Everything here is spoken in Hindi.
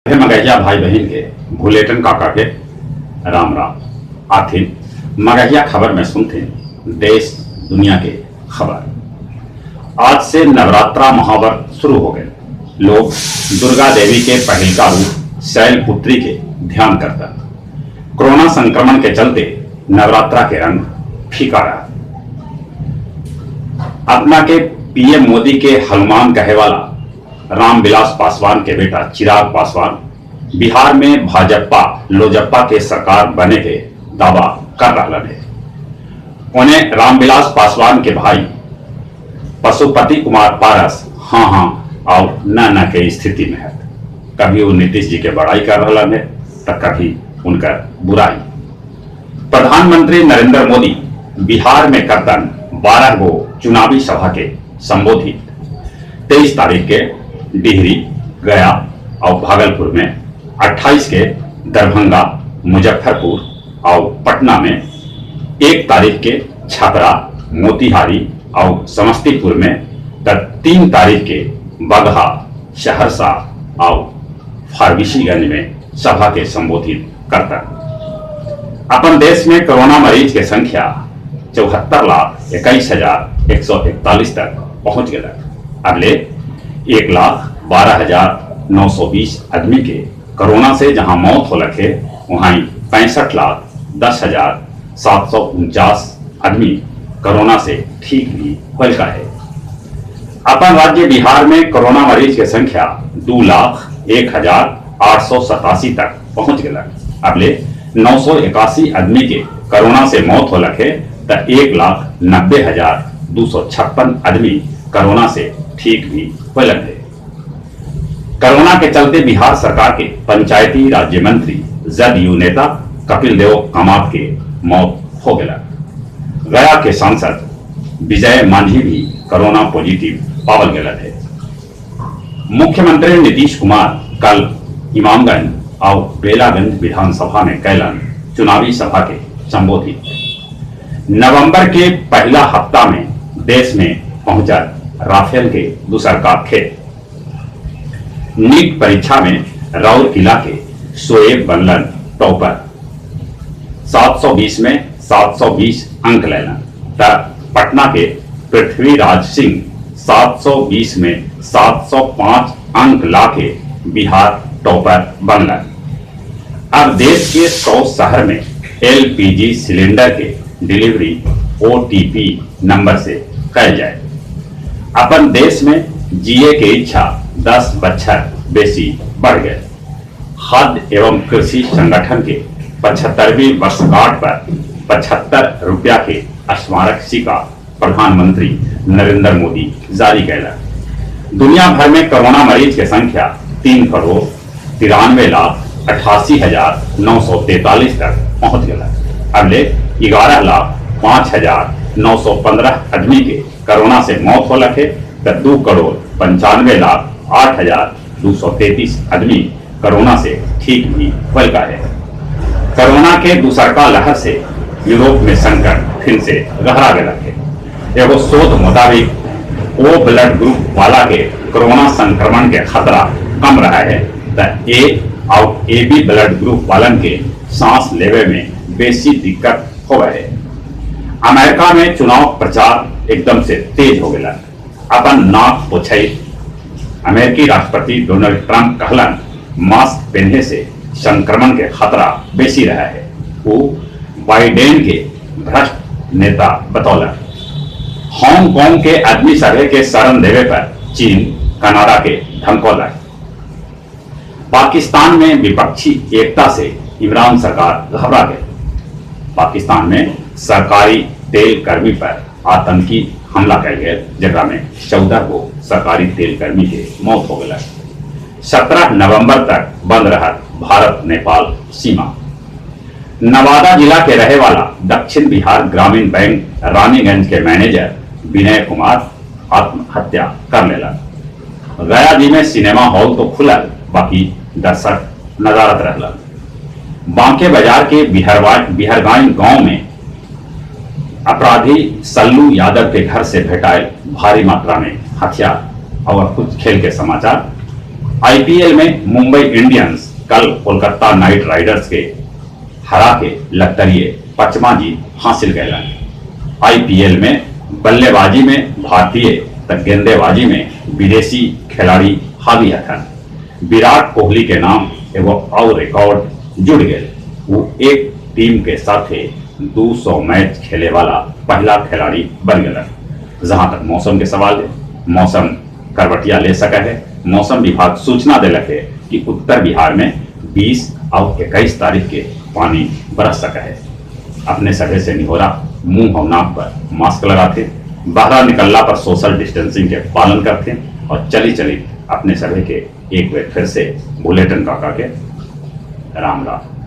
मगहिया भाई बहन के भूलेटन काका के राम राम आथिन मगहिया खबर में सुनते देश दुनिया के खबर। आज से नवरात्रा महाव्रत शुरू हो गए। लोग दुर्गा देवी के पहिलका रूप शैलपुत्री के ध्यान करता। कोरोना संक्रमण के चलते नवरात्रा के रंग फीका रहा। अपना के पीएम मोदी के हनुमान कहे वाला रामविलास पासवान के बेटा चिराग पासवान बिहार में भाजपा लोजपा के सरकार बने के दावा कर रहा है। उन्हें रामविलास पासवान के भाई पशुपति कुमार पारस हाँ हाँ और न के स्थिति में है। कभी वो नीतीश जी के बड़ाई कर रहा है तो कभी उनका बुराई। प्रधानमंत्री नरेंद्र मोदी बिहार में करतन 12 गो चुनावी सभा के संबोधित 23 तारीख के डिहरी, गया और भागलपुर में, 28 के दरभंगा, मुजफ्फरपुर और पटना में, 1 तारीख के छपरा, मोतिहारी और समस्तीपुर में, 3 तारीख के बगहा, सहरसा और फारबिसगंज में सभा के संबोधित करता। अपन देश में कोरोना मरीज की संख्या 74,21,141 तक पहुंच गया। अगले 1,12,920 आदमी के कोरोना से जहां मौत हो लगे वहीं 65,10,749 आदमी कोरोना से ठीक भी हो लगा है। अपन राज्य बिहार में कोरोना मरीज की संख्या 2,01,887 तक पहुंच गया। अगले 981 आदमी के कोरोना से मौत हो लगे तो 1,90,256 आदमी कोरोना से ठीक भी हो लगे। कोरोना के चलते बिहार सरकार के पंचायती राज्य मंत्री जदयू नेता कपिल देव कामत के मौत हो गया। गया के सांसद विजय मांझी भी कोरोना पॉजिटिव पावल गया है। मुख्यमंत्री नीतीश कुमार कल इमामगंज और बेलागंज विधानसभा में कैलन चुनावी सभा के संबोधित। नवंबर के पहला हफ्ता में देश में पहुंचा राफेल के दूसर का खेत। नीट परीक्षा में राउरकेला के शोएब बनलन टॉपर, 720 में 720 अंक लेलन। पटना के पृथ्वीराज सिंह 720 में 705 अंक लाके बिहार टॉपर बनलन। अब देश के 100 शहर में एलपीजी सिलेंडर के डिलीवरी ओटीपी नंबर से कर जाए। अपन देश में जीए की इच्छा 10 बछर बेसी बढ़ गए। खाद्य एवं कृषि संगठन के 75वीं वर्षगांठ पर 75 रुपया के स्मारक सिक्का प्रधानमंत्री नरेंद्र मोदी जारी कैला। दुनिया भर में कोरोना मरीज की संख्या 3,93,88,943 तक पहुंच गया। अगले 11,05,915 आदमी के कोरोना से मौत हो लगे तो 2,95,08,233 आदमी कोरोना से ठीक भी हो लगा है। कोरोना के दूसरका लहर से यूरोप में संकट फिर से गहरा गया है। एगो शोध मुताबिक ओ ब्लड ग्रुप वाला के कोरोना संक्रमण के खतरा कम रहा है तो ए और AB ब्लड ग्रुप वालन के सांस लेवे में बेसी दिक्कत हो है। अमेरिका में चुनाव प्रचार एकदम से तेज हो गया। अपन नाक पोछई अमेरिकी राष्ट्रपति डोनाल्ड ट्रंप कहलन मास्क पहनने से संक्रमण के खतरा बेसी रहा है। वो बाइडेन के भ्रष्ट नेता बतौलन। हांगकांग के आदमी सभे के शरण देवे पर चीन कनाडा के धमकौला। पाकिस्तान में विपक्षी एकता से इमरान सरकार घबरा गई। पाकिस्तान में सरकारी तेल कर्मी पर आतंकी हमला कर गए जगह में 14 को सरकारी तेल कर्मी के मौत हो गया। 17 नवंबर तक बंद रहा भारत नेपाल सीमा। नवादा जिला के रहे वाला दक्षिण बिहार ग्रामीण बैंक रानीगंज के मैनेजर विनय कुमार आत्महत्या कर लेला। गया जी में सिनेमा हॉल तो खुलल बाकी दर्शक नजारत रहलन। बांके बाजार के बिहरगांव गांव में अपराधी सल्लू यादव के घर से भेटाए भारी मात्रा में हथियार और कुछ खेल के समाचार। आईपीएल में मुंबई इंडियंस कल कोलकाता नाइट राइडर्स के हरा के लखतरिए पचमा जीत हासिल कैलन। आईपीएल में बल्लेबाजी में भारतीय तो गेंदबाजी में विदेशी खिलाड़ी हावी हथन। विराट कोहली के नाम एगो और रिकॉर्ड जुड़ गए। वो एक टीम के साथ 200 मैच खेले वाला पहला खिलाड़ी बन गया। जहां तक मौसम के सवाल है, मौसम करवटिया ले सका है। मौसम विभाग सूचना दिलक है कि उत्तर बिहार में 20 और 21 तारीख के पानी बरस सका है। अपने सगे से निहोरा मुंह और नाक पर मास्क लगाते, बाहर निकलना पर सोशल डिस्टेंसिंग के पालन करते और चली चली अपने सभी के एक बार फिर से बुलेटिन काका के राम राम।